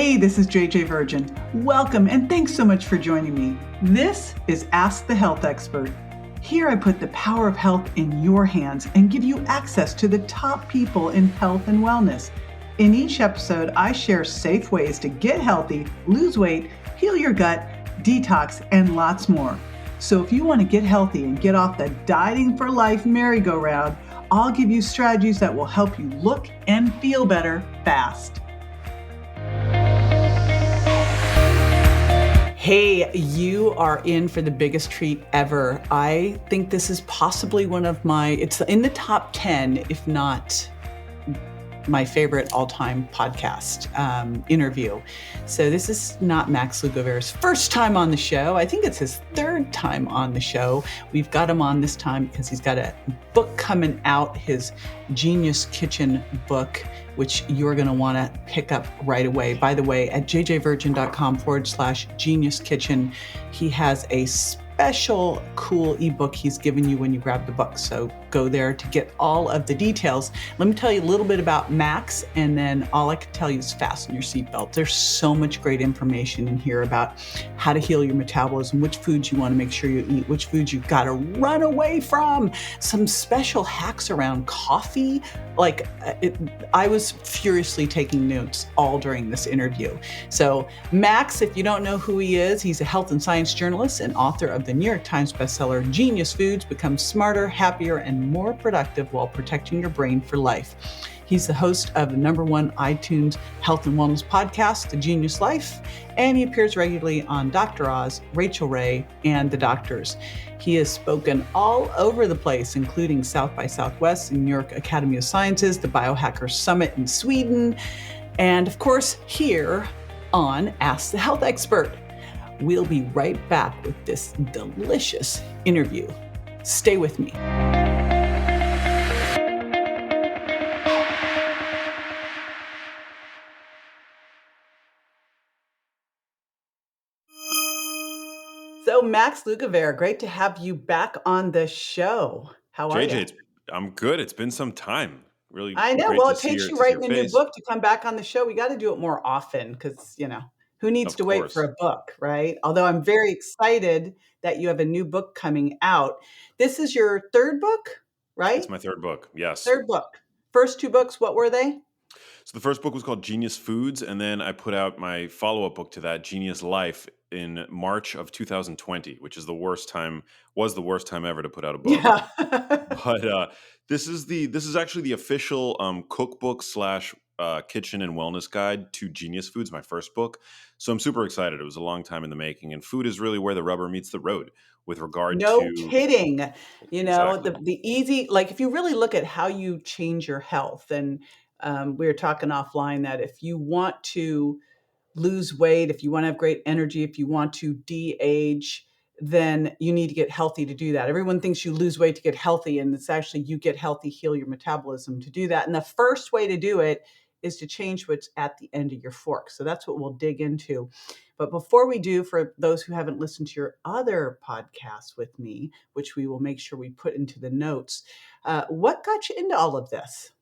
Hey, this is JJ Virgin. Welcome and thanks so much for joining me. This is Ask the Health Expert. Here I put the power of health in your hands and give you access to the top people in health and wellness. In each episode, I share safe ways to get healthy, lose weight, heal your gut, detox, and lots more. So if you want to get healthy and get off the dieting for life merry-go-round, I'll give you strategies that will help you look and feel better fast. Hey, you are in for the biggest treat ever. I think this is possibly it's in the top 10, if not my favorite all-time podcast interview. So this is not Max Lugavere's first time on the show. I think it's his third time on the show. We've got him on this time because he's got a book coming out, his Genius Kitchen book, which you're going to want to pick up right away. By the way, at jjvirgin.com/Genius Kitchen, he has a special cool ebook he's given you when you grab the book. So go there to get all of the details. Let me tell you a little bit about Max, and then all I can tell you is fasten your seatbelt. There's so much great information in here about how to heal your metabolism, which foods you want to make sure you eat, which foods you've got to run away from, some special hacks around coffee. I was furiously taking notes all during this interview. So Max, if you don't know who he is, he's a health and science journalist and author of the New York Times bestseller, Genius Foods, Become Smarter, Happier, and More Productive While Protecting Your Brain for Life. He's the host of the #1 iTunes health and wellness podcast, The Genius Life, and he appears regularly on Dr. Oz, Rachel Ray, and The Doctors. He has spoken all over the place, including South by Southwest, the New York Academy of Sciences, the Biohackers Summit in Sweden, and of course, here on Ask the Health Expert. We'll be right back with this delicious interview. Stay with me. So Max Lugavere, great to have you back on the show. How are you? I'm good. It's been some time. Really I know. great Well, to it see takes your you to see your writing a new face. book to come back on the show. We got to do it more often because, who needs Of to wait for course. a book, right? Although I'm very excited that you have a new book coming out. This is your third book, right? It's my third book. Yes. Third book. First two books, what were they? So the first book was called Genius Foods, and then I put out my follow-up book to that, Genius Life, in March of 2020, which is was the worst time ever to put out a book. Yeah. But this is actually the official cookbook slash kitchen and wellness guide to Genius Foods, my first book. So I'm super excited. It was a long time in the making, and food is really where the rubber meets the road with regard No to kidding. exactly. The easy, like if you really look at how you change your health, and we were talking offline that if you want to lose weight, if you want to have great energy, if you want to de-age, then you need to get healthy to do that. Everyone thinks you lose weight to get healthy, and it's actually you get healthy, heal your metabolism to do that. And the first way to do it is to change what's at the end of your fork. So that's what we'll dig into. But before we do, for those who haven't listened to your other podcasts with me, which we will make sure we put into the notes, what got you into all of this?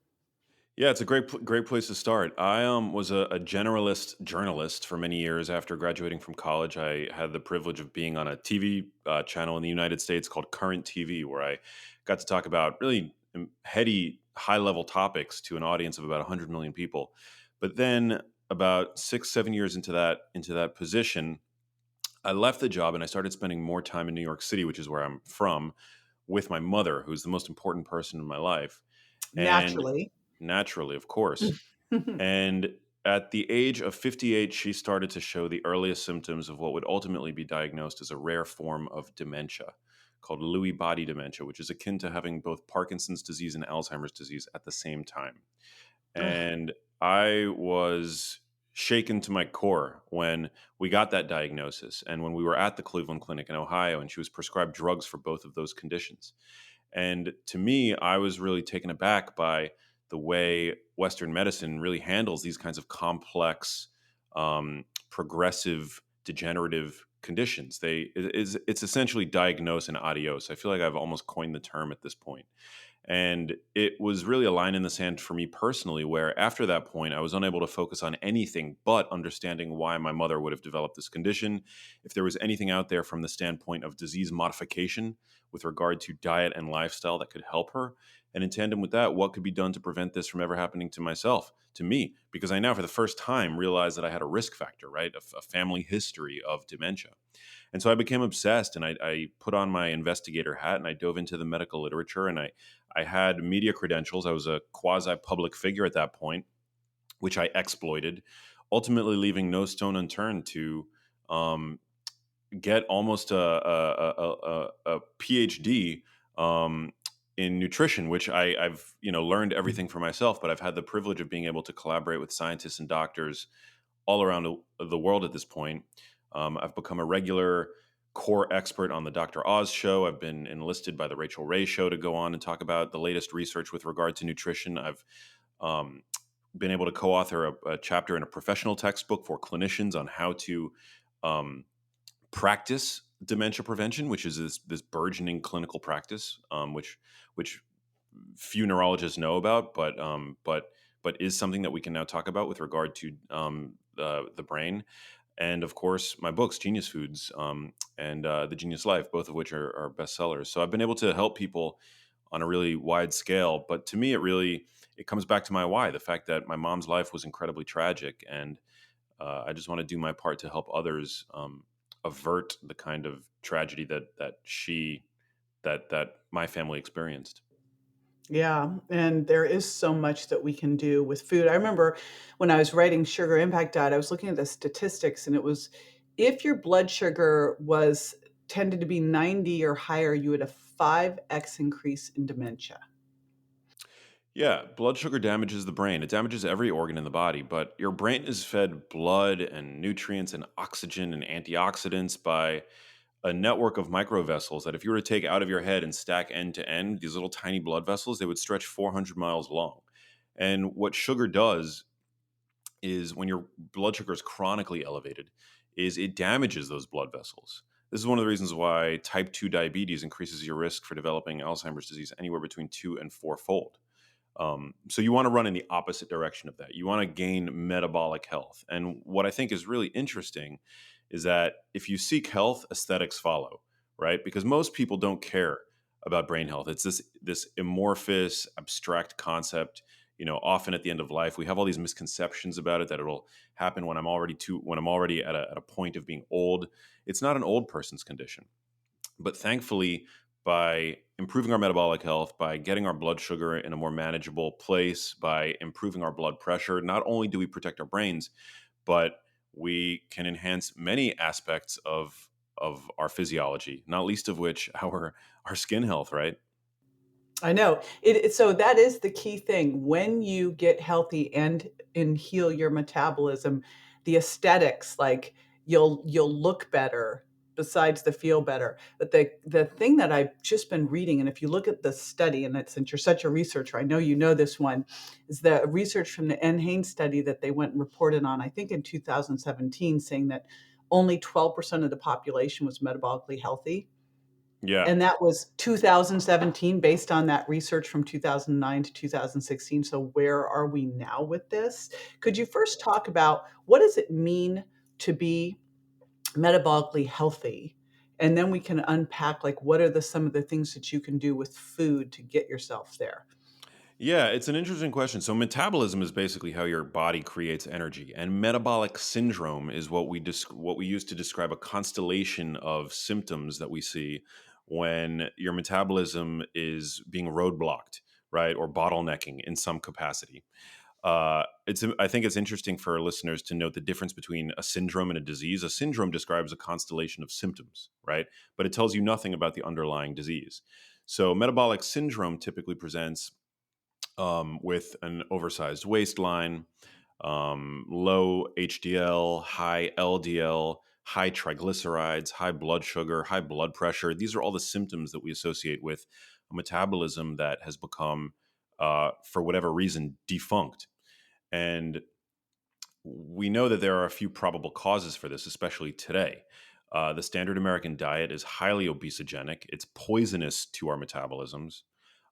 Yeah, it's a great place to start. I was a generalist journalist for many years. After graduating from college, I had the privilege of being on a TV channel in the United States called Current TV, where I got to talk about really heady, high-level topics to an audience of about 100 million people. But then, about 6, 7 years into that position, I left the job and I started spending more time in New York City, which is where I'm from, with my mother, who's the most important person in my life. And Naturally. naturally, of course. And at the age of 58, she started to show the earliest symptoms of what would ultimately be diagnosed as a rare form of dementia called Lewy body dementia, which is akin to having both Parkinson's disease and Alzheimer's disease at the same time. Ugh. And I was shaken to my core when we got that diagnosis and when we were at the Cleveland Clinic in Ohio and she was prescribed drugs for both of those conditions. And to me, I was really taken aback by the way Western medicine really handles these kinds of complex, progressive, degenerative conditions. It's essentially diagnose and adios. I feel like I've almost coined the term at this point. And it was really a line in the sand for me personally, where after that point, I was unable to focus on anything but understanding why my mother would have developed this condition, if there was anything out there from the standpoint of disease modification with regard to diet and lifestyle that could help her. And in tandem with that, what could be done to prevent this from ever happening to myself, to me? Because I now, for the first time, realized that I had a risk factor, right? A family history of dementia. And so I became obsessed, and I put on my investigator hat and I dove into the medical literature, and I had media credentials. I was a quasi public figure at that point, which I exploited, ultimately leaving no stone unturned to um, get almost a PhD in nutrition, which I've learned everything for myself, but I've had the privilege of being able to collaborate with scientists and doctors all around the world at this point. I've become a regular core expert on the Dr. Oz show. I've been enlisted by the Rachel Ray show to go on and talk about the latest research with regard to nutrition. I've um, been able to co-author a chapter in a professional textbook for clinicians on how to um, practice dementia prevention, which is this burgeoning clinical practice, which few neurologists know about, but is something that we can now talk about with regard to the brain. And of course, my books, Genius Foods and The Genius Life, both of which are bestsellers. So I've been able to help people on a really wide scale. But to me, it comes back to my why, the fact that my mom's life was incredibly tragic, and I just want to do my part to help others avert the kind of tragedy that my family experienced. Yeah, and there is so much that we can do with food. I remember when I was writing Sugar Impact Diet, I was looking at the statistics, and it was if your blood sugar was tended to be 90 or higher, you had a 5x increase in dementia. Yeah, blood sugar damages the brain. It damages every organ in the body, but your brain is fed blood and nutrients and oxygen and antioxidants by a network of microvessels that if you were to take out of your head and stack end to end, these little tiny blood vessels, they would stretch 400 miles long. And what sugar does is when your blood sugar is chronically elevated, is it damages those blood vessels. This is one of the reasons why type 2 diabetes increases your risk for developing Alzheimer's disease anywhere between 2 and 4 fold. So you want to run in the opposite direction of that. You want to gain metabolic health. And what I think is really interesting is that if you seek health, aesthetics follow, right? Because most people don't care about brain health. It's this amorphous, abstract concept. Often at the end of life, we have all these misconceptions about it that it'll happen when I'm already at a point of being old. It's not an old person's condition. But thankfully, by improving our metabolic health, by getting our blood sugar in a more manageable place, by improving our blood pressure, not only do we protect our brains, but we can enhance many aspects of our physiology, not least of which our skin health, right? I know. So that is the key thing. When you get healthy and heal your metabolism, the aesthetics, like you'll look better besides the feel better. But the thing that I've just been reading, and if you look at the study, and that since you're such a researcher, I know you know this one, is the research from the NHANES study that they went and reported on, I think in 2017, saying that only 12% of the population was metabolically healthy, Yeah. and that was 2017 based on that research from 2009 to 2016. So where are we now with this? Could you first talk about what does it mean to be metabolically healthy? And then we can unpack like what are some of the things that you can do with food to get yourself there? Yeah, it's an interesting question. So metabolism is basically how your body creates energy, and metabolic syndrome is what we use to describe a constellation of symptoms that we see when your metabolism is being roadblocked, right, or bottlenecking in some capacity. I think it's interesting for our listeners to note the difference between a syndrome and a disease. A syndrome describes a constellation of symptoms, right, but it tells you nothing about the underlying disease. So metabolic syndrome typically presents with an oversized waistline, low HDL, high LDL, high triglycerides, high blood sugar, high blood pressure. These are all the symptoms that we associate with a metabolism that has become, for whatever reason, defunct. And we know that there are a few probable causes for this, especially today. The standard American diet is highly obesogenic. It's poisonous to our metabolisms.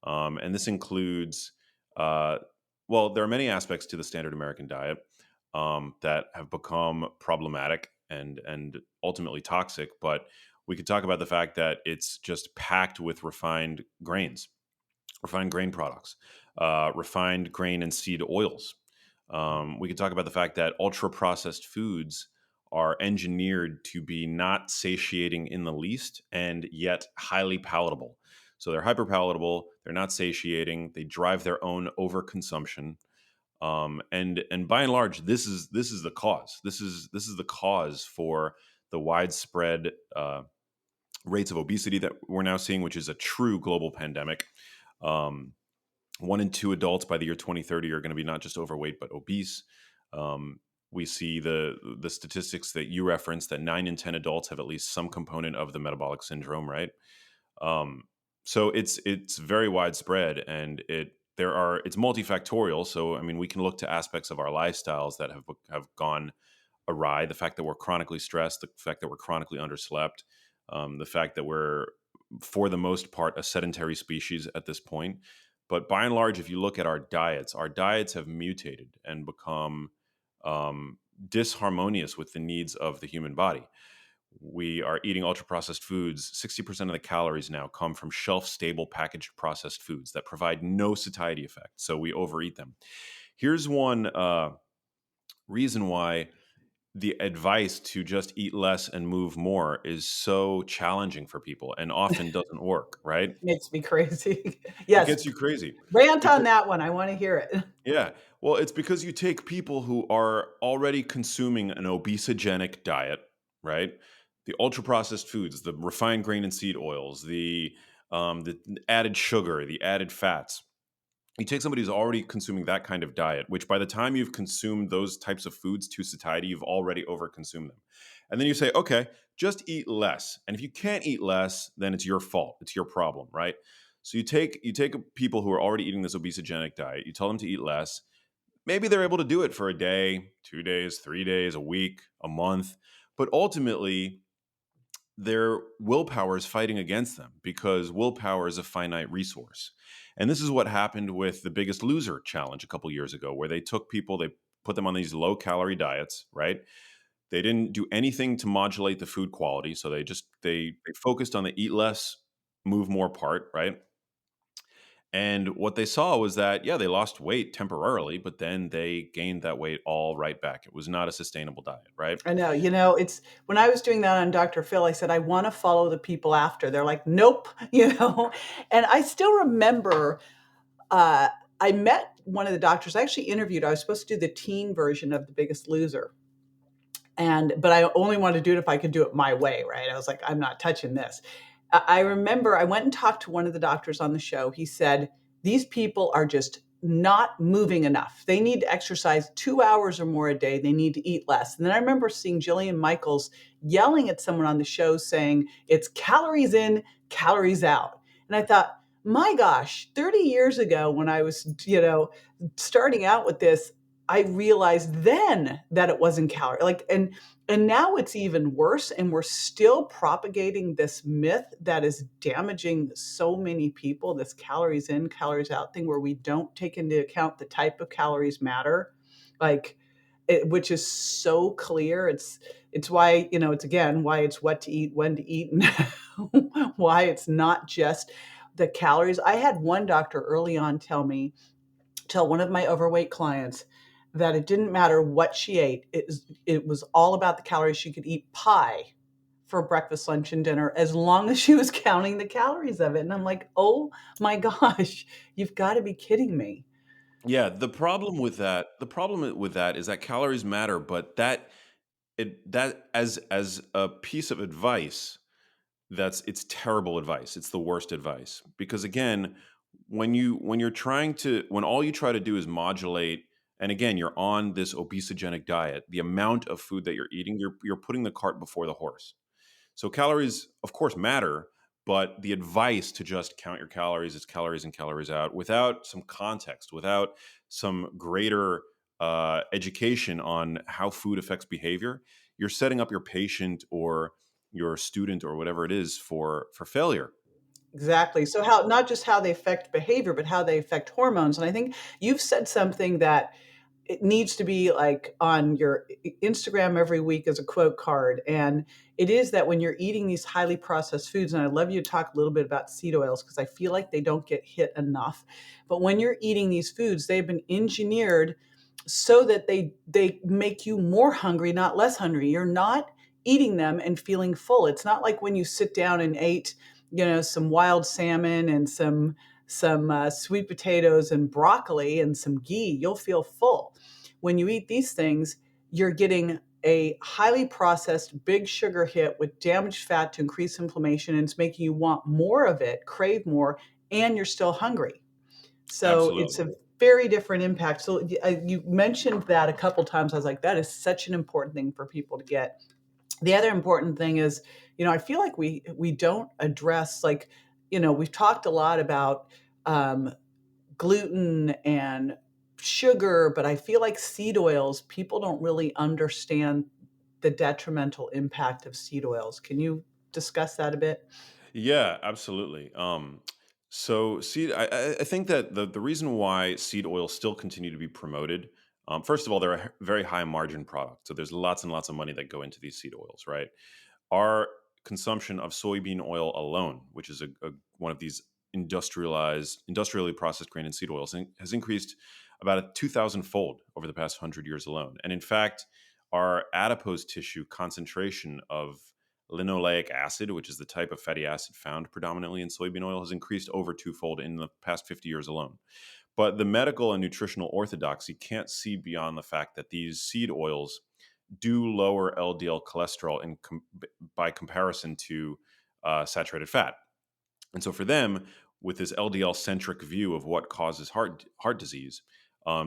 And this includes, uh, well, there are many aspects to the standard American diet that have become problematic and ultimately toxic. But we could talk about the fact that it's just packed with refined grain products, refined grain and seed oils. We could talk about the fact that ultra processed foods are engineered to be not satiating in the least and yet highly palatable. So they're hyper palatable, they're not satiating, they drive their own overconsumption. And by and large, this is the cause. This is the cause for the widespread rates of obesity that we're now seeing, which is a true global pandemic. Um, 1 in 2 adults by the year 2030 are going to be not just overweight but obese. Um, we see the statistics that you referenced that 9 in 10 adults have at least some component of the metabolic syndrome, right? Um, so it's very widespread, and it's multifactorial. So I mean, we can look to aspects of our lifestyles that have gone awry. The fact that we're chronically stressed, the fact that we're chronically underslept, the fact that we're, for the most part, a sedentary species at this point. But by and large, if you look at our diets have mutated and become um, disharmonious with the needs of the human body. We are eating ultra processed foods. 60% of the calories now come from shelf stable packaged processed foods that provide no satiety effect. So we overeat them. Here's one reason why the advice to just eat less and move more is so challenging for people and often doesn't work, right? Makes me crazy. It Yes, gets you crazy. rant on Because that one. I want to hear it. yeah, well, it's because you take people who are already consuming an obesogenic diet, right? The ultra processed foods, the refined grain and seed oils, the added sugar, the added fats. You take somebody who's already consuming that kind of diet, which by the time you've consumed those types of foods to satiety, you've already overconsumed them. And then you say, okay, just eat less. And if you can't eat less, then it's your fault. It's your problem, right? So you take people who are already eating this obesogenic diet, you tell them to eat less. Maybe they're able to do it for a day, 2 days, 3 days, a week, a month. But ultimately, their willpower is fighting against them because willpower is a finite resource. And this is what happened with the Biggest Loser challenge a couple years ago, where they took people, they put them on these low calorie diets, right? They didn't do anything to modulate the food quality. So they focused on the eat less, move more part, right? And what they saw was that, yeah, they lost weight temporarily, but then they gained that weight all right back. It was not a sustainable diet, right? I know, it's when I was doing that on Dr. Phil, I said, I want to follow the people after. They're like, nope, And I still remember uh, I met one of the doctors I actually interviewed. I was supposed to do the teen version of The Biggest Loser. But I only wanted to do it if I could do it my way, right? I was like, I'm not touching this. I remember I went and talked to one of the doctors on the show. He said, these people are just not moving enough. They need to exercise 2 hours or more a day. They need to eat less. And then I remember seeing Jillian Michaels yelling at someone on the show saying, it's calories in, calories out. And I thought, my gosh, 30 years ago when I was, starting out with this, I realized then that it wasn't calorie and now it's even worse, and we're still propagating this myth that is damaging so many people, this calories in, calories out thing, where we don't take into account the type of calories matter, like which is so clear. It's why, it's again why it's what to eat, when to eat, and why it's not just the calories. I had one doctor early on tell one of my overweight clients that it didn't matter what she ate. It was all about the calories. She could eat pie for breakfast, lunch, and dinner as long as she was counting the calories of it. And I'm like, oh my gosh, you've got to be kidding me. Yeah, the problem with that is that calories matter, but that as a piece of advice, it's terrible advice. It's the worst advice because again, when all you try to do is modulate, and again, you're on this obesogenic diet, the amount of food that you're eating, you're putting the cart before the horse. So calories, of course, matter, but the advice to just count your calories is calories in, calories out, without some context, without some greater education on how food affects behavior, you're setting up your patient or your student or whatever it is for failure. Exactly. So how not just how they affect behavior, but how they affect hormones. And I think you've said something that it needs to be like on your Instagram every week as a quote card. And it is that when you're eating these highly processed foods, and I'd love you to talk a little bit about seed oils because I feel like they don't get hit enough. But when you're eating these foods, they've been engineered so that they make you more hungry, not less hungry. You're not eating them and feeling full. It's not like when you sit down and ate, some wild salmon and some sweet potatoes and broccoli and some ghee, you'll feel full. When you eat these things, you're getting a highly processed big sugar hit with damaged fat to increase inflammation, and it's making you want more of it, crave more, and you're still hungry. So it's Absolutely. a very different impact. So you mentioned that a couple times. I was like, that is such an important thing for people to get. The other important thing is, I feel like we don't address, like, we've talked a lot about um, gluten and sugar, but I feel like seed oils, people don't really understand the detrimental impact of seed oils. Can you discuss that a bit? Yeah, absolutely. So seed, I think that the reason why seed oils still continue to be promoted, first of all, they're a very high margin product. So there's lots and lots of money that go into these seed oils, right? Our consumption of soybean oil alone, which is one of these industrially processed grain and seed oils, has increased about a 2,000 fold over the past 100 years alone. And in fact, our adipose tissue concentration of linoleic acid, which is the type of fatty acid found predominantly in soybean oil, has increased over twofold in the past 50 years alone. But the medical and nutritional orthodoxy can't see beyond the fact that these seed oils do lower LDL cholesterol by comparison to saturated fat. And so for them, with this LDL centric view of what causes heart disease,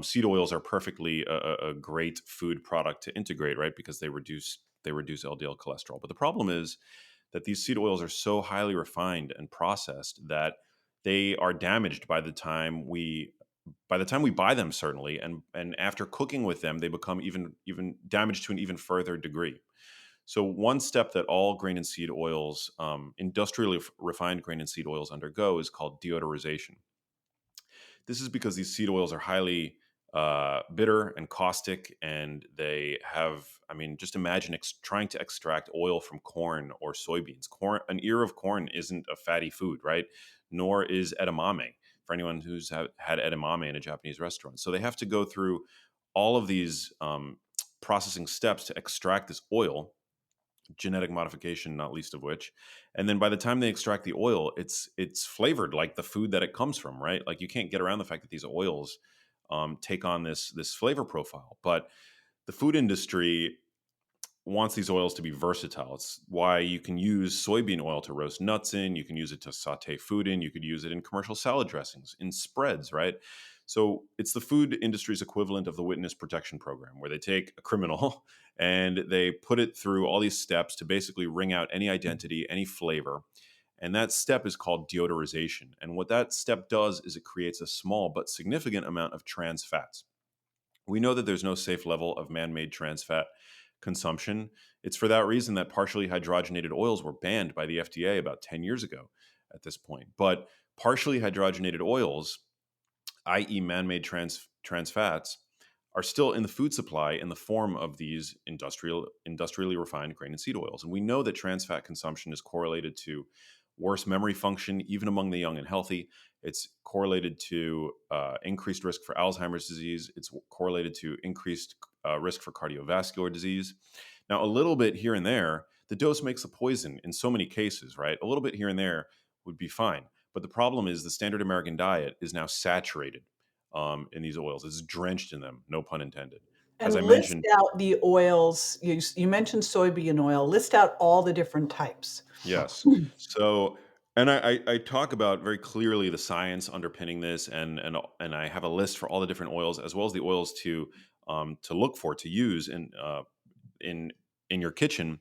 seed oils are perfectly a great food product to integrate, right? Because they reduce LDL cholesterol. But the problem is that these seed oils are so highly refined and processed that they are damaged by the time we buy them, certainly, and after cooking with them, they become even damaged to an even further degree. So one step that all grain and seed oils, industrially refined grain and seed oils, undergo is called deodorization. This is because these seed oils are highly bitter and caustic, and they have, I mean, just imagine trying to extract oil from corn or soybeans. Corn, an ear of corn isn't a fatty food, right? Nor is edamame, for anyone who's had edamame in a Japanese restaurant. So they have to go through all of these processing steps to extract this oil, genetic modification not least of which, and then by the time they extract the oil, it's flavored like the food that it comes from, right? Like you can't get around the fact that these oils take on this flavor profile. But the food industry wants these oils to be versatile. It's why you can use soybean oil to roast nuts in, you can use it to saute food in, you could use it in commercial salad dressings, in spreads, right? So it's the food industry's equivalent of the witness protection program, where they take a criminal and they put it through all these steps to basically wring out any identity, any flavor. And that step is called deodorization. And what that step does is it creates a small but significant amount of trans fats. We know that there's no safe level of man made trans fat consumption. It's for that reason that partially hydrogenated oils were banned by the FDA about 10 years ago at this point. But partially hydrogenated oils, i.e., man made trans fats, are still in the food supply in the form of these industrially refined grain and seed oils. And we know that trans fat consumption is correlated to worse memory function, even among the young and healthy. It's correlated to increased risk for Alzheimer's disease. It's correlated to increased risk for cardiovascular disease. Now, a little bit here and there, the dose makes the poison in so many cases, right? A little bit here and there would be fine. But the problem is the standard American diet is now saturated in these oils. It's drenched in them, no pun intended. As And I list mentioned, out the oils. You mentioned soybean oil. List out all the different types. yes. So, and I talk about very clearly the science underpinning this, and I have a list for all the different oils as well as the oils to look for, to use in in your kitchen,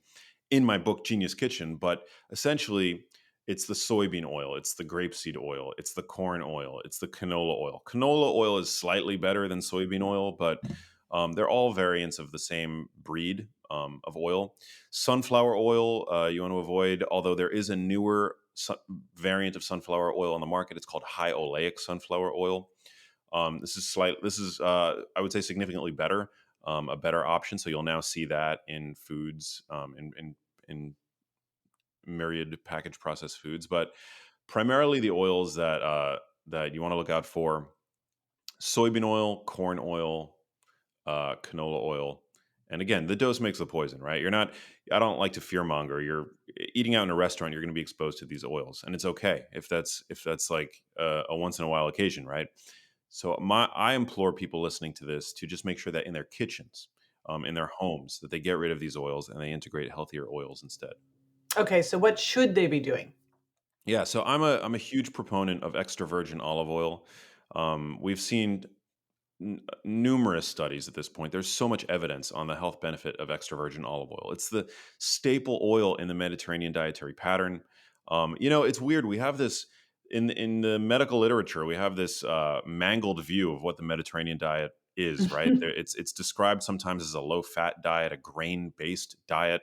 in my book Genius Kitchen. But essentially, it's the soybean oil, it's the grapeseed oil, it's the corn oil, it's the canola oil. Canola oil is slightly better than soybean oil, but they're all variants of the same breed of oil. Sunflower oil, you want to avoid, although there is a newer variant of sunflower oil on the market. It's called high oleic sunflower oil. This is I would say significantly better, a better option. So you'll now see that in foods, in myriad packaged processed foods, but primarily the oils that you want to look out for: soybean oil, corn oil, canola oil. And again, the dose makes the poison, right? You're not, I don't like to fearmonger. You're eating out in a restaurant, you're going to be exposed to these oils. And it's okay if that's like a once in a while occasion, right? So I implore people listening to this to just make sure that in their kitchens, in their homes, that they get rid of these oils and they integrate healthier oils instead. Okay, so what should they be doing? Yeah, so I'm a huge proponent of extra virgin olive oil. We've seen numerous studies at this point. There's so much evidence on the health benefit of extra virgin olive oil. It's the staple oil in the Mediterranean dietary pattern. It's weird. We have this in the medical literature. We have this mangled view of what the Mediterranean diet is. Right? It's described sometimes as a low fat diet, a grain based diet.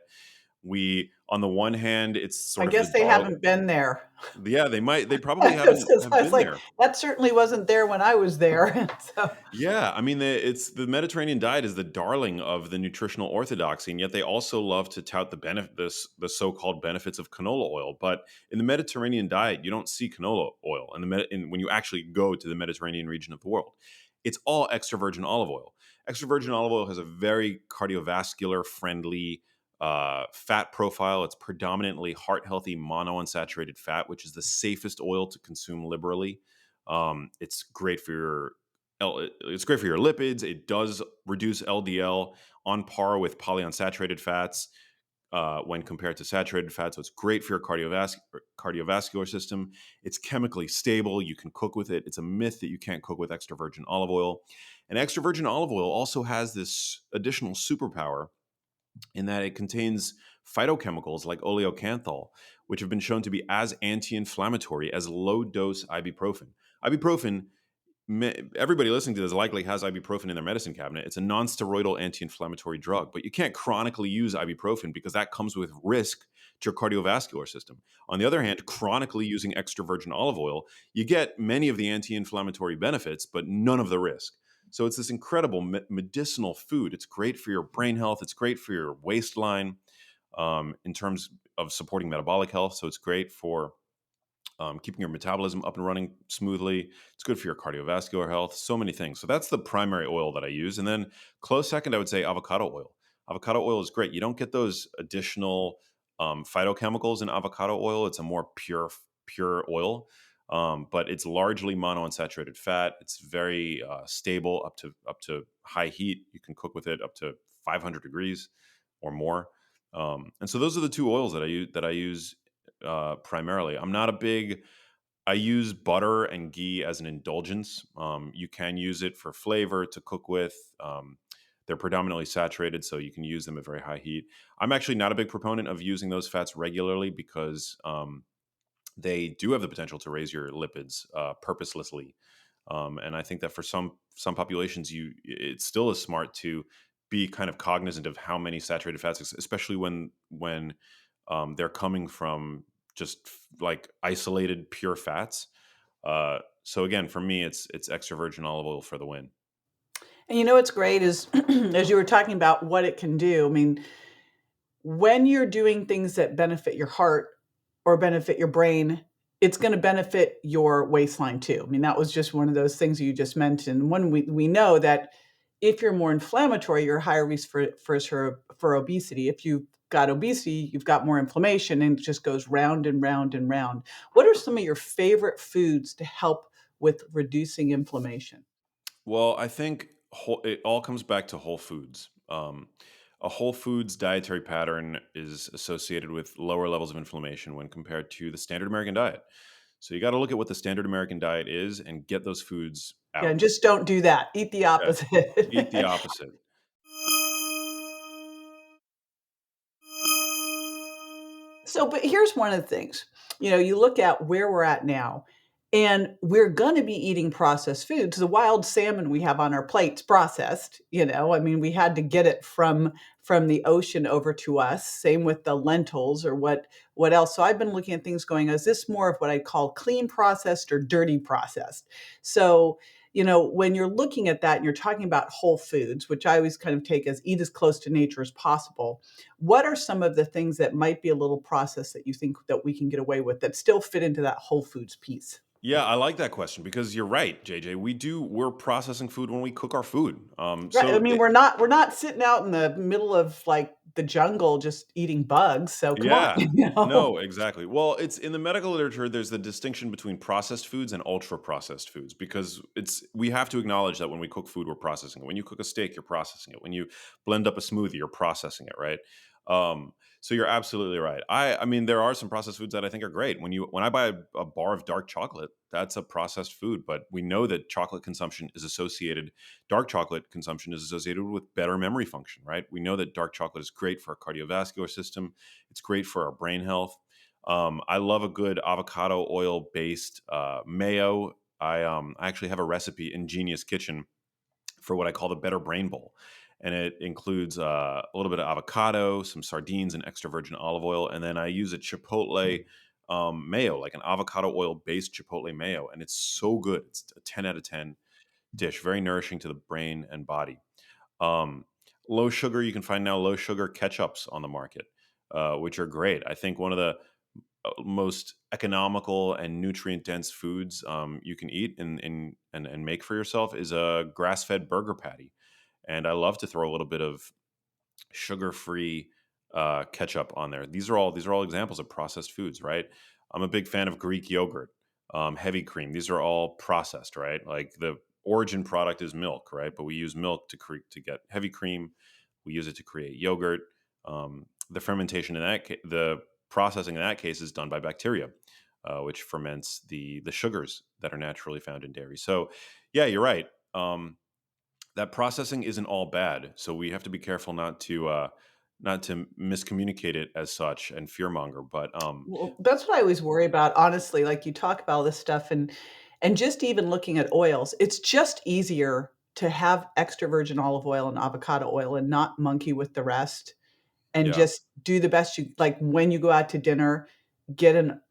We, on the one hand, it's I sort of the guess they dark. haven't been there. Yeah, they probably haven't Because have I was been like, there. that certainly wasn't there when I was there. So, Yeah, I mean, it's the Mediterranean diet is the darling of the nutritional orthodoxy, and yet they also love to tout the so-called benefits of canola oil. But in the Mediterranean diet, you don't see canola oil. When you actually go to the Mediterranean region of the world, it's all extra virgin olive oil. Extra virgin olive oil has a very cardiovascular friendly fat profile. It's predominantly heart healthy monounsaturated fat, which is the safest oil to consume liberally. It's great for it's great for your lipids. It does reduce LDL on par with polyunsaturated fats when compared to saturated fats. So it's great for your cardiovascular system. It's chemically stable. You can cook with it. It's a myth that you can't cook with extra virgin olive oil. And extra virgin olive oil also has this additional superpower in that it contains phytochemicals like oleocanthal, which have been shown to be as anti-inflammatory as low-dose ibuprofen. Ibuprofen, everybody listening to this likely has ibuprofen in their medicine cabinet. It's a non-steroidal anti-inflammatory drug, but you can't chronically use ibuprofen because that comes with risk to your cardiovascular system. On the other hand, chronically using extra virgin olive oil, you get many of the anti-inflammatory benefits, but none of the risk. So it's this incredible medicinal food. It's great for your brain health. It's great for your waistline in terms of supporting metabolic health. So it's great for keeping your metabolism up and running smoothly. It's good for your cardiovascular health, so many things. So that's the primary oil that I use. And then close second, I would say avocado oil. Avocado oil is great. You don't get those additional phytochemicals in avocado oil. It's a more pure oil, but it's largely monounsaturated fat. It's very stable up to high heat. You can cook with it up to 500 degrees or more. And so those are the two oils that I use primarily. I'm not a big. I use butter and ghee as an indulgence. You can use it for flavor to cook with. They're predominantly saturated, so you can use them at very high heat. I'm actually not a big proponent of using those fats regularly because they do have the potential to raise your lipids purposelessly. And I think that for some populations, it still is smart to be kind of cognizant of how many saturated fats, especially when they're coming from just like isolated pure fats. So again, for me, it's extra virgin olive oil for the win. and you know what's great is as you were talking about what it can do. I mean, when you're doing things that benefit your heart or benefit your brain, it's going to benefit your waistline too. I mean, that was just one of those things you just mentioned. When we know that if you're more inflammatory, you're higher risk for obesity. If you've got obesity, you've got more inflammation, and it just goes round and round and round. What are some of your favorite foods to help with reducing inflammation? Well, I think it all comes back to whole foods. A whole foods dietary pattern is associated with lower levels of inflammation when compared to the standard American diet. So you got to look at what the standard American diet is and get those foods Yeah, out. and just don't do that. Eat the Yeah, eat the opposite. opposite. So, but here's one of the things, you know, you look at where we're at now, And we're gonna be eating processed foods. The wild salmon we have on our plates processed, I mean, we had to get it from the ocean over to us. Same with the lentils or what else. So I've been looking at things going, is this more of what I call clean processed or dirty processed? So, when you're looking at that and you're talking about whole foods, which I always kind of take as eat as close to nature as possible, what are some of the things that might be a little processed that you think that we can get away with that still fit into that whole foods piece? Yeah, I like that question because you're right, JJ. We're processing food when we cook our food. Right, I mean, we're not sitting out in the middle of, like, the jungle just eating bugs, so come on, Yeah. No, exactly. Well, it's in the medical literature, there's the distinction between processed foods and ultra processed foods because we have to acknowledge that when we cook food, we're processing it. When you cook a steak, you're processing it. When you blend up a smoothie, you're processing it, right? Um, so you're absolutely right. I mean, there are some processed foods that I think are great. When I buy a bar of dark chocolate, that's a processed food, but we know that dark chocolate consumption is associated with better memory function, right? We know that dark chocolate is great for our cardiovascular system. It's great for our brain health. I love a good avocado oil based mayo. I actually have a recipe in Genius Kitchen for what I call the better brain bowl. And it includes a little bit of avocado, some sardines, and extra virgin olive oil. And then I use a chipotle mayo, like an avocado oil based chipotle mayo. And it's so good. It's a 10 out of 10 dish, very nourishing to the brain and body. Um, Low sugar, you can find now low sugar ketchups on the market, which are great. I think one of the most economical and nutrient dense foods you can eat and make for yourself is a grass fed burger patty. And I love to throw a little bit of sugar free ketchup on there. These are all examples of processed foods, right? I'm a big fan of Greek yogurt, heavy cream. These are all processed, right? Like the origin product is milk, right? But we use milk to get heavy cream. We use it to create yogurt. The fermentation the processing in that case is done by bacteria, which ferments the sugars that are naturally found in dairy. So, yeah, you're right. That processing isn't all bad, so we have to be careful not to miscommunicate it as such and fearmonger. But Well, that's what I always worry about, honestly, like, you talk about all this stuff and just even looking at oils, it's just easier to have extra virgin olive oil and avocado oil and not monkey with the rest, and yeah, just do the best you like, when you go out to dinner, get an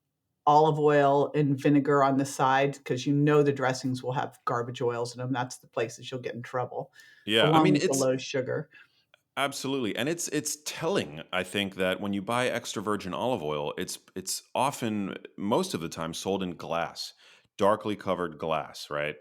olive oil and vinegar on the side because the dressings will have garbage oils in them. That's the places you'll get in trouble, yeah. I along mean, with the it's low sugar. absolutely, and it's telling. I think that when you buy extra virgin olive oil, it's often most of the time sold in glass, darkly covered glass, right?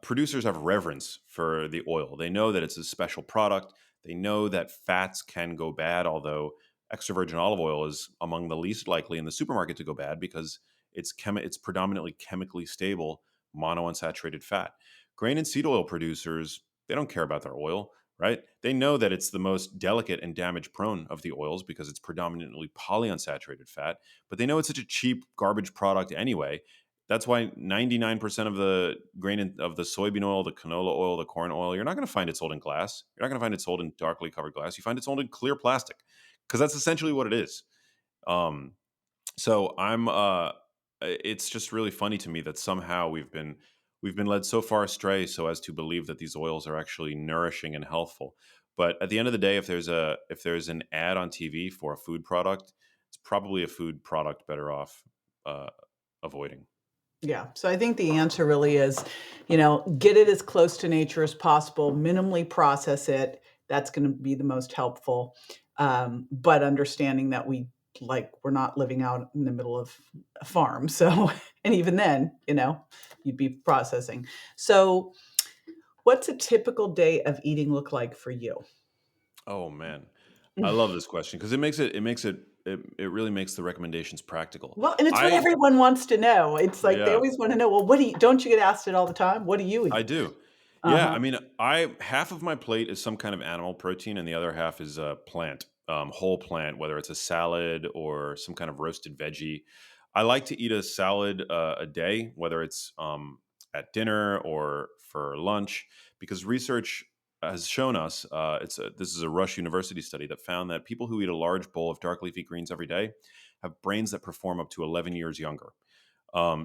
Producers have reverence for the oil. They know that it's a special product. They know that fats can go bad, although extra virgin olive oil is among the least likely in the supermarket to go bad because it's predominantly chemically stable monounsaturated fat. Grain and seed oil producers, they don't care about their oil, right? They know that it's the most delicate and damage prone of the oils because it's predominantly polyunsaturated fat, but they know it's such a cheap garbage product anyway. That's why 99% of the of the soybean oil, the canola oil, the corn oil, you're not going to find it sold in glass. You're not going to find it sold in darkly covered glass. You find it sold in clear plastic because that's essentially what it is. Um, so it's just really funny to me that somehow we've been led so far astray so as to believe that these oils are actually nourishing and healthful. But at the end of the day, if there's an ad on TV for a food product, it's probably a food product better off uh, avoiding. Yeah. So I think the answer really is, get it as close to nature as possible, minimally process it. That's going to be the most helpful. But understanding that we're not living out in the middle of a farm. So, and even then, you'd be processing. So, what's a typical day of eating look like for you? Oh man, I love this question because it really makes the recommendations practical. Well, and it's what I everyone wants to know. It's like they Yeah, always want to know, well, don't you get asked it all the time? What do you I eat? do. Yeah, Uh-huh. I mean, I half of my plate is some kind of animal protein, and the other half is a plant, whole plant, whether it's a salad or some kind of roasted veggie. I like to eat a salad a day, whether it's at dinner or for lunch, because research has shown us this is a Rush University study that found that people who eat a large bowl of dark leafy greens every day have brains that perform up to 11 years younger.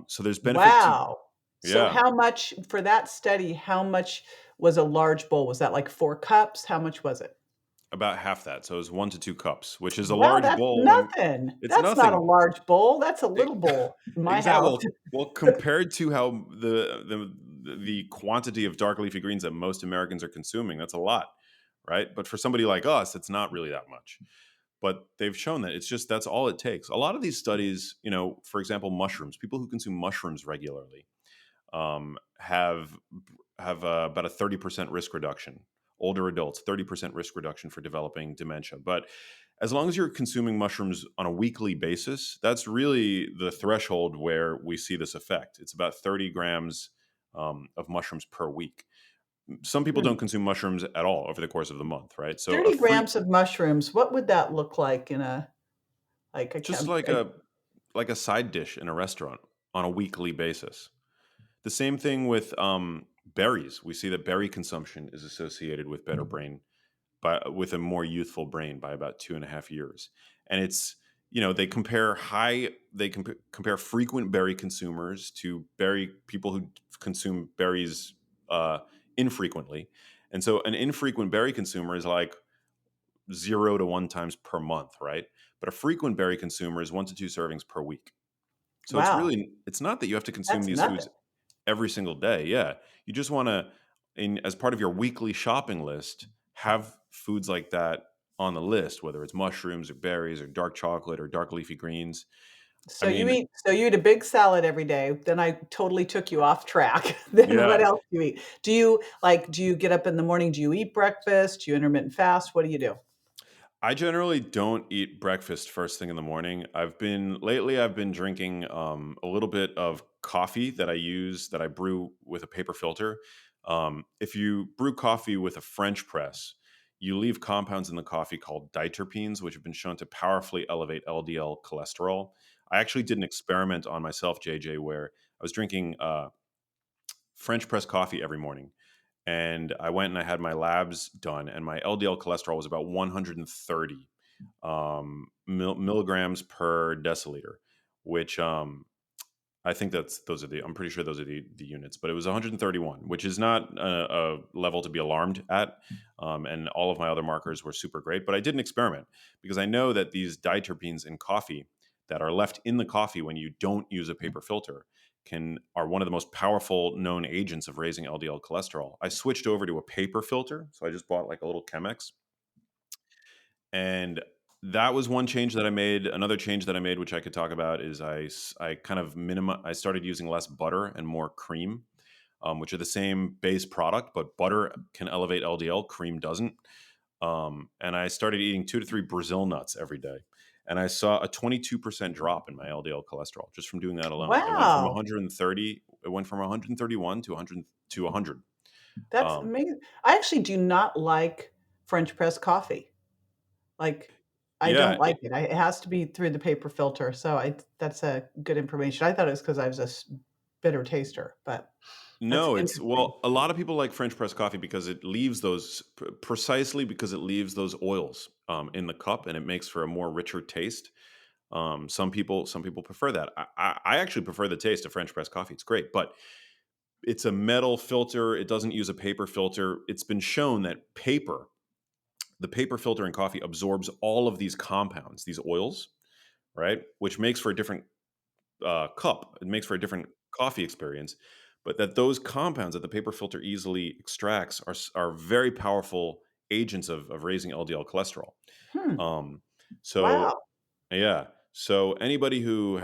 So there's benefit to, Wow. So yeah, how much for that study, how much was a large bowl? Was that like 4 cups? How much was it? about half that. So it's 1 to 2 cups, which is a Wow, large that's bowl when nothing. it's That's not a nothing. large bowl, that's a little bowl in my Exactly. house. Well, compared to how the quantity of dark leafy greens that most Americans are consuming, that's a lot, right? But for somebody like us, it's not really that much. But they've shown that it's just that's all it takes. A lot of these studies, for example, mushrooms. People who consume mushrooms regularly have about a 30% risk reduction. Older adults, 30% risk reduction for developing dementia. But as long as you're consuming mushrooms on a weekly basis, that's really the threshold where we see this effect. It's about 30 grams of mushrooms per week. Some people Hmm. don't consume mushrooms at all over the course of the month, right? So 30 grams of mushrooms, what would that look like in a like a just chem like a a side dish in a restaurant on a weekly basis. The same thing with berries. We see that berry consumption is associated with better brain, with a more youthful brain by about 2.5 years. And it's they compare frequent berry consumers to berry people who consume berries uh, infrequently. And so an infrequent berry consumer is like 0 to 1 times per month, right? But a frequent berry consumer is 1 to 2 servings per week. So wow, it's not that you have to consume that's these nothing. foods every single day. Yeah. You just want to, in as part of your weekly shopping list, have foods like that on the list, whether it's mushrooms or berries or dark chocolate or dark leafy greens. I mean, So you eat a big salad every day, then I totally took you off track. Then what yeah, else do you eat? Do you get up in the morning, do you eat breakfast? Do you intermittent fast? What do you do? I generally don't eat breakfast first thing in the morning. I've been drinking a little bit of coffee that I brew with a paper filter. If you brew coffee with a French press, you leave compounds in the coffee called diterpenes, which have been shown to powerfully elevate LDL cholesterol. I actually did an experiment on myself, JJ, where I was drinking French press coffee every morning, and I went and I had my labs done, and my LDL cholesterol was about 130 milligrams per deciliter, which I think I'm pretty sure those are the units, but it was 131, which is not a level to be alarmed at. And all of my other markers were super great. But I did an experiment because I know that these diterpenes in coffee that are left in the coffee when you don't use a paper filter are one of the most powerful known agents of raising LDL cholesterol. I switched over to a paper filter, so I just bought like a little Chemex, and that was one change that I made. Another change that I made, which I could talk about, is I kind of I started using less butter and more cream, which are the same base product, but butter can elevate LDL, cream doesn't. And I started eating 2 to 3 Brazil nuts every day. And I saw a 22% drop in my LDL cholesterol just from doing that alone. Wow, It went from 131 to 100 to 100. that's Um, amazing. I actually do not like French press coffee. Like, I yeah, don't like it. It has to be through the paper filter, so I that's a good information. I thought it was because I was a bitter taster, but that's No, interesting. a lot of people like French press coffee because it leaves precisely because it leaves those oils in the cup, and it makes for a more richer taste. Some people prefer that. I actually prefer the taste of French press coffee. It's great, but it's a metal filter. It doesn't use a paper filter. It's been shown that the paper filter in coffee absorbs all of these compounds, these oils, right? Which makes for a different cup. It makes for a different coffee experience, but that those compounds that the paper filter easily extracts are very powerful agents of raising LDL cholesterol. Hmm, Um, so wow. yeah, so anybody who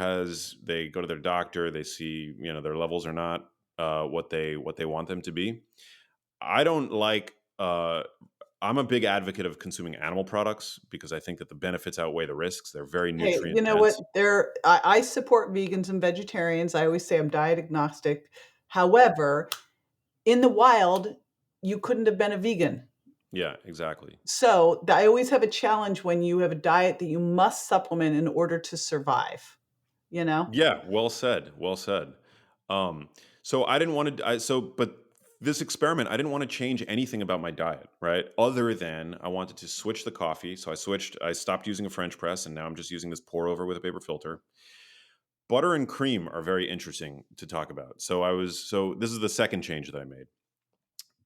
they go to their doctor, they see their levels are not what they want them to be. I don't like. I'm a big advocate of consuming animal products because I think that the benefits outweigh the risks. They're very Hey, you nutrient know what? dense. I support vegans and vegetarians. I always say I'm diet agnostic. However, in the wild, you couldn't have been a vegan. Yeah, exactly. So, I always have a challenge when you have a diet that you must supplement in order to survive, you know? Yeah, well said. Well said. Um, so I didn't want to. But this experiment, I didn't want to change anything about my diet, right? Other than I wanted to switch the coffee. So I switched. I stopped using a French press, and now I'm just using this pour over with a paper filter. Butter and cream are very interesting to talk about. So this is the second change that I made.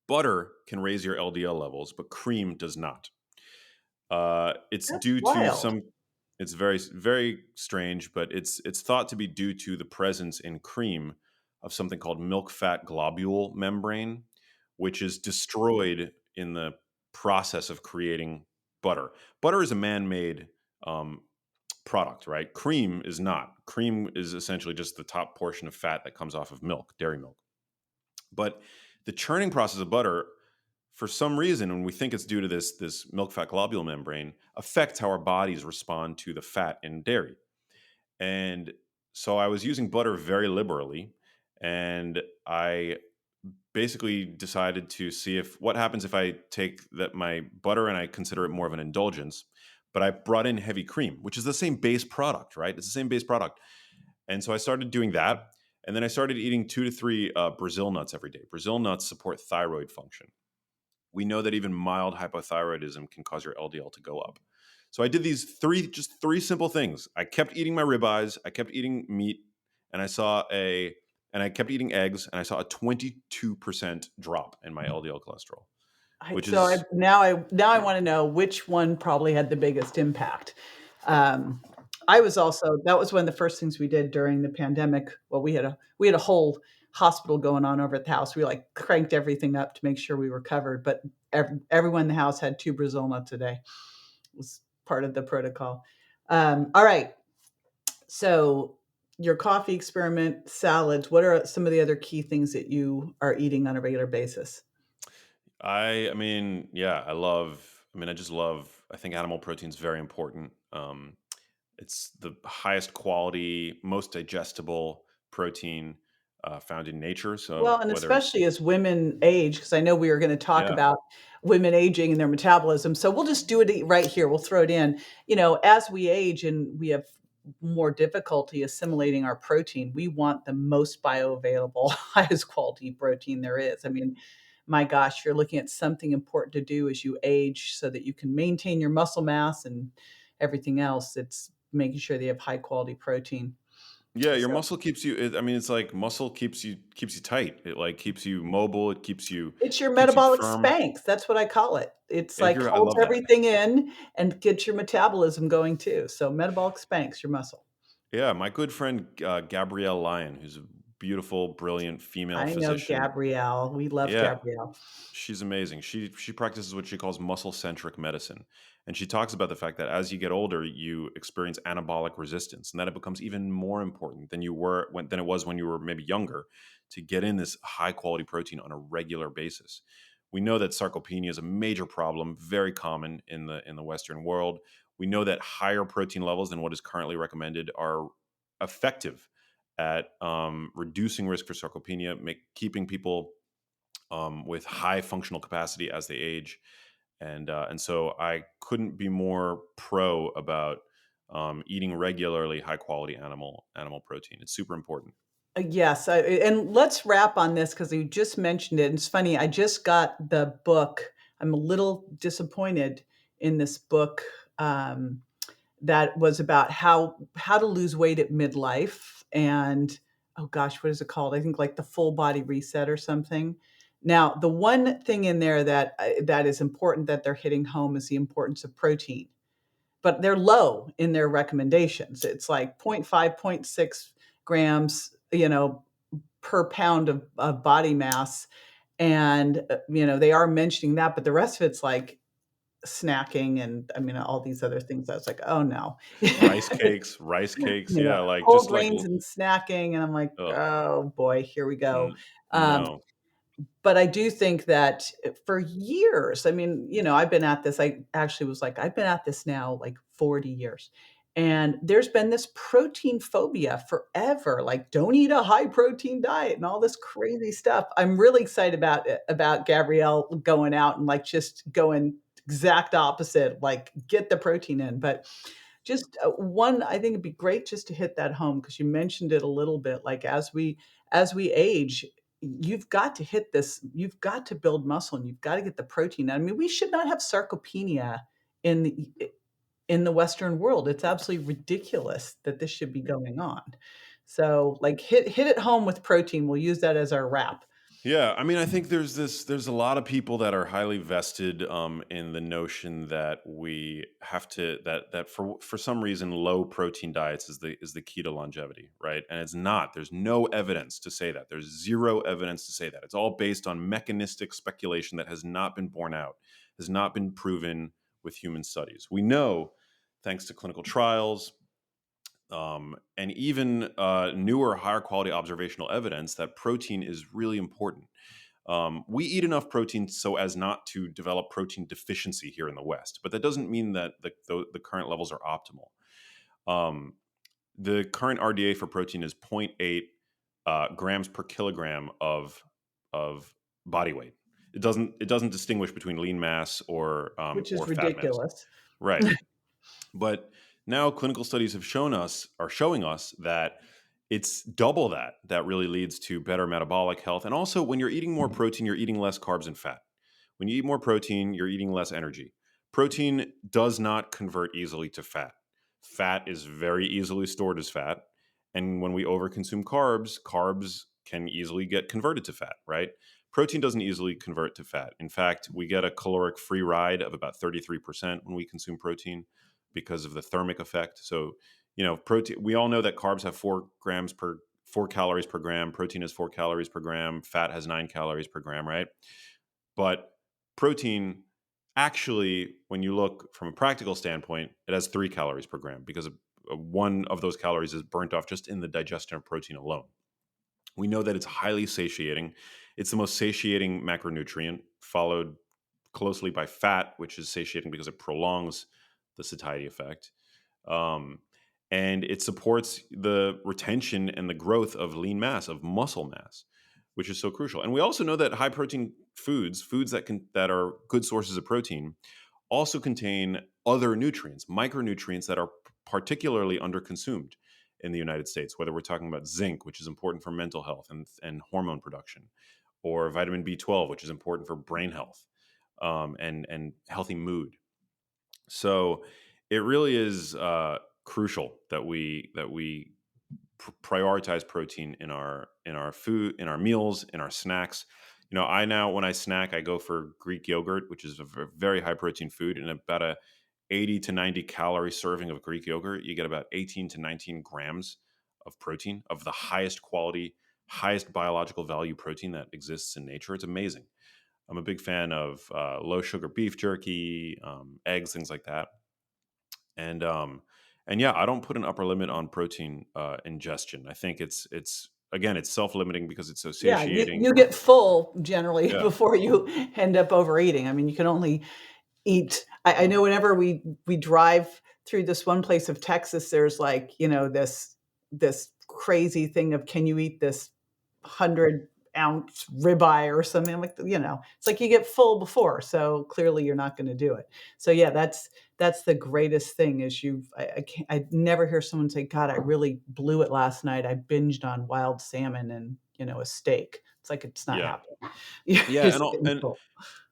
Butter can raise your LDL levels, but cream does not. It's That's due to wild. some. It's very strange, but it's thought to be due to the presence in cream of something called milk fat globule membrane, which is destroyed in the process of creating butter. Butter is a man-made um, product, right? Cream is not. Cream is essentially just the top portion of fat that comes off of milk, dairy milk. But the churning process of butter, for some reason, when we think it's due to this milk fat globule membrane, affects how our bodies respond to the fat in dairy. And so I was using butter very liberally, and I basically decided to see if what happens if I take that my butter and I consider it more of an indulgence, but I brought in heavy cream, which is the same base product, right? It's the same base product. And so I started doing that. And then I started eating 2 to 3 Brazil nuts every day. Brazil nuts support thyroid function. We know that even mild hypothyroidism can cause your LDL to go up. So I did just three simple things. I kept eating my ribeyes, I kept eating meat, and I kept eating eggs, and I saw a 22% drop in my LDL cholesterol, I which so I is now I wanna know which one probably had the biggest impact. Um, I was also that was one of the first things we did during the pandemic. Well, we had a whole hospital going on over at the house. We, like, cranked everything up to make sure we were covered, but everyone in the house had 2 Brazil nuts a day. It was part of the protocol. All right, so your coffee experiment, salads, what are some of the other key things that you are eating on a regular basis? I mean, yeah, I just love I think animal protein is very important. It's the highest quality, most digestible protein found in nature. Well, So and whether especially as women age, because I know we are gonna talk yeah, about women aging and their metabolism, so we'll just do it right here, we'll throw it in. You know, as we age and we have more difficulty assimilating our protein, we want the most bioavailable, highest quality protein there is. I mean, my gosh, you're looking at something important to do as you age so that you can maintain your muscle mass and everything else. It's making sure that you have high quality protein. yeah, your So muscle keeps you. I mean, it's like muscle keeps you tight. It like keeps you mobile. It it's your keeps you metabolic firm. Spanx, that's what I call it. It's like I holds love that. everything in and gets your metabolism going too. So metabolic Spanx, your muscle. Yeah, my good friend Gabrielle Lyon, who's a beautiful, brilliant female I know physician. Gabrielle. We love Yeah, Gabrielle. she's amazing. She practices what she calls muscle-centric medicine, and she talks about the fact that as you get older, you experience anabolic resistance, and that it becomes even more important than it was when you were maybe younger to get in this high-quality protein on a regular basis. We know that sarcopenia is a major problem, very common in the Western world. We know that higher protein levels than what is currently recommended are effective at reducing risk for sarcopenia, keeping people with high functional capacity as they age, and so I couldn't be more pro about eating regularly high quality animal protein. It's super important. Yes, and let's wrap on this because you just mentioned it. And it's funny, I just got the book. I'm a little disappointed in this book. That was about how to lose weight at midlife and oh gosh, what is it called? I think like the full body reset or something. Now, the one thing in there that is important that they're hitting home is the importance of protein, but they're low in their recommendations. It's like zero point 0.5, zero point 0.6 grams, per pound of body mass. And, they are mentioning that, but the rest of it's like snacking and I mean, all these other things. I was like, oh no. Rice cakes, You know, yeah, like whole just like grains and snacking, and I'm like, ugh, "Oh, boy, here we go." Um, no, but I do think that for years, I mean, I've been at this, I actually was like, I've been at this now like 40 years, and there's been this protein phobia forever, like, "Don't eat a high protein diet," and all this crazy stuff. I'm really excited about Gabrielle going out and, like, just going exact opposite, like, get the protein in, but just, one, I think it'd be great just to hit that home because you mentioned it a little bit, like, as we age, you've got to hit this you've got to build muscle and you've gotta get the protein. I mean, we should not have sarcopenia in the in the Western world. It's absolutely ridiculous that this should be going on. So like hit it home with protein. We'll use that as our wrap. Yeah, I mean, I think there's a lot of people that are highly vested in the notion that we have to that for some reason low protein diets is the key to longevity, right? And it's not. There's no evidence to say that. There's zero evidence to say that. It's all based on mechanistic speculation that has not been borne out, has not been proven with human studies. We know, thanks to clinical trials, and even newer, higher quality observational evidence that protein is really important. We eat enough protein so as not to develop protein deficiency here in the West, but that doesn't mean that the current levels are optimal. Um, the current RDA for protein is zero point 0.8 grams per kilogram of body weight. It doesn't distinguish between lean mass Which is or fat mass. ridiculous. Right. But now clinical studies are showing us that it's double that really leads to better metabolic health. And also, when you're eating more protein, you're eating less carbs and fat. When you eat more protein, you're eating less energy. Protein does not convert easily to fat. Fat is very easily stored as fat. And when we overconsume carbs, carbs can easily get converted to fat, right? Protein doesn't easily convert to fat. In fact, we get a caloric free ride of about 33% when we consume protein because of the thermic effect. So, protein, we all know that carbs have 4 calories per gram, protein is 4 calories per gram, fat has 9 calories per gram, right? But protein, actually, when you look from a practical standpoint, it has 3 calories per gram because one of those calories is burnt off just in the digestion of protein alone. We know that it's highly satiating. It's the most satiating macronutrient, followed closely by fat, which is satiating because it prolongs the satiety effect. Um, and it supports the retention and the growth of lean mass, of muscle mass, which is so crucial. And we also know that high protein foods that are good sources of protein, also contain other nutrients, micronutrients that are particularly underconsumed in the United States, whether we're talking about zinc, which is important for mental health and hormone production, or vitamin B12, which is important for brain health, and healthy mood. So it really is crucial that we prioritize protein in our food, in our meals, in our snacks. I now, when I snack, I go for Greek yogurt, which is a very high protein food, and about a 80 to 90 calorie serving of Greek yogurt, you get about 18 to 19 grams of protein, of the highest quality, highest biological value protein that exists in nature. It's amazing. I'm a big fan of low sugar beef jerky, eggs, things like that. And yeah, I don't put an upper limit on protein ingestion. I think it's again, it's self limiting because it's so Yeah, satiating. you get full generally Yeah, before you end up overeating. I mean, you can only eat. I know whenever we drive through this one place of Texas, there's like, this crazy thing of, can you eat this 100-ounce ribeye or something? I'm like, it's like you get full before, so clearly you're not going to do it. So yeah, that's the greatest thing is I never hear someone say, God, I really blew it last night. I binged on wild salmon and, a steak. It's like, it's not yeah, happening. You're yeah, just getting full.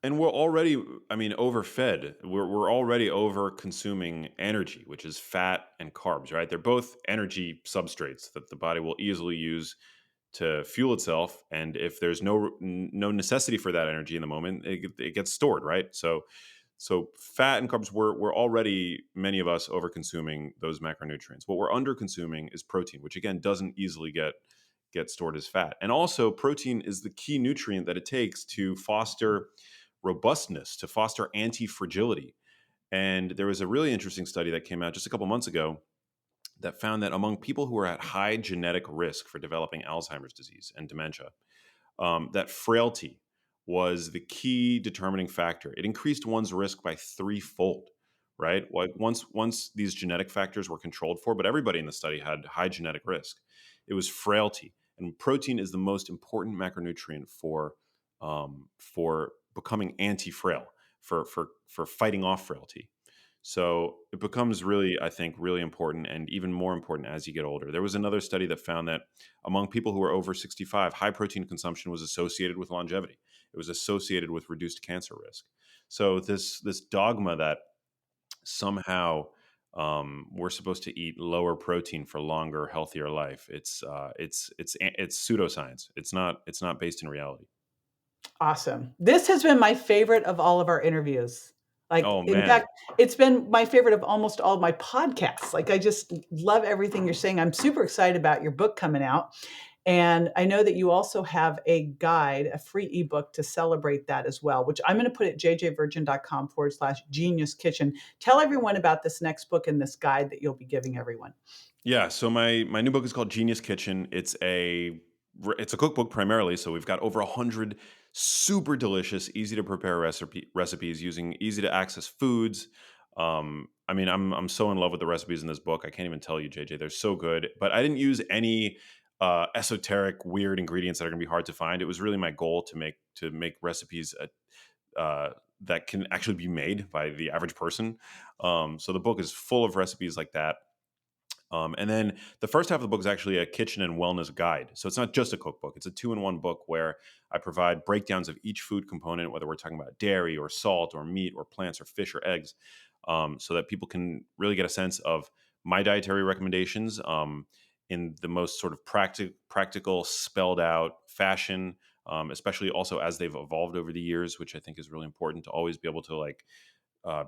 and we're already, I mean, overfed. We're already over consuming energy, which is fat and carbs, right? They're both energy substrates that the body will easily use to fuel itself. And if there's no necessity for that energy in the moment, it gets stored, right? So fat and carbs, we're already, many of us, over consuming those macronutrients. What we're under consuming is protein, which again doesn't easily get stored as fat. And also, protein is the key nutrient that it takes to foster robustness, to foster anti-fragility. And there was a really interesting study that came out just a couple months ago that found that among people who are at high genetic risk for developing Alzheimer's disease and dementia, that frailty was the key determining factor. It increased one's risk by threefold, right? Like once these genetic factors were controlled for, but everybody in the study had high genetic risk. It was frailty, and protein is the most important macronutrient for becoming anti-frail, for fighting off frailty. So it becomes really, I think, really important, and even more important as you get older. There was another study that found that among people who were over 65, high protein consumption was associated with longevity. It was associated with reduced cancer risk. So this dogma that somehow we're supposed to eat lower protein for longer, healthier life. It's pseudoscience. It's not based in reality. Awesome. This has been my favorite of all of our interviews. Like, Oh in man. fact, it's been my favorite of almost all of my podcasts. Like, I just love everything you're saying. I'm super excited about your book coming out. And I know that you also have a guide, a free ebook to celebrate that as well, which I'm going to put at jjvirgin.com/genius kitchen. Tell everyone about this next book and this guide that you'll be giving everyone. Yeah, so my new book is called Genius Kitchen. It's a cookbook primarily, so we've got over 100 super delicious, easy to prepare recipes using easy to access foods. I mean, I'm so in love with the recipes in this book. I can't even tell you, JJ. They're so good. But I didn't use any esoteric, weird ingredients that are going to be hard to find. It was really my goal to make recipes that can actually be made by the average person. So the book is full of recipes like that. And then the first half of the book is actually a kitchen and wellness guide. So it's not just a cookbook, it's a two-in-one book where I provide breakdowns of each food component, whether we're talking about dairy or salt or meat or plants or fish or eggs, so that people can really get a sense of my dietary recommendations in the most sort of practical, spelled out fashion, especially also as they've evolved over the years, which I think is really important to always be able to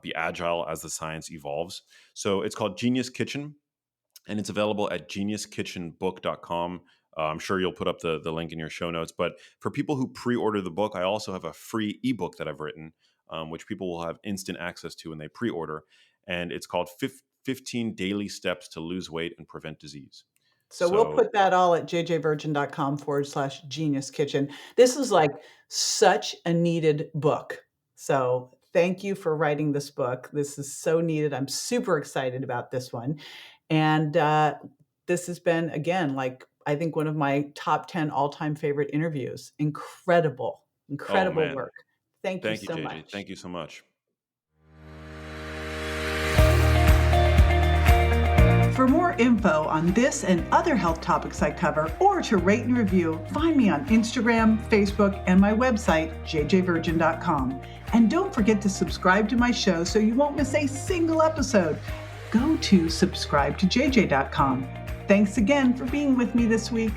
be agile as the science evolves. So it's called Genius Kitchen, and it's available at geniuskitchenbook.com. I'm sure you'll put up the link in your show notes. But for people who pre-order the book, I also have a free ebook that I've written, which people will have instant access to when they pre-order. And it's called 15 Daily Steps to Lose Weight and Prevent Disease. So we'll So, put that all at jjvirgin.com/genius kitchen. This is like such a needed book. So thank you for writing this book. This is so needed. I'm super excited about this one. And this has been, again, like I think one of my top 10 all-time favorite interviews. Incredible, oh incredible man. work. Thank you Thank you, so JJ. much. Thank you so much. For more info on this and other health topics I cover, or to rate and review, find me on Instagram, Facebook, and my website, jjvirgin.com. And don't forget to subscribe to my show so you won't miss a single episode. Go to subscribetojj.com. Thanks again for being with me this week.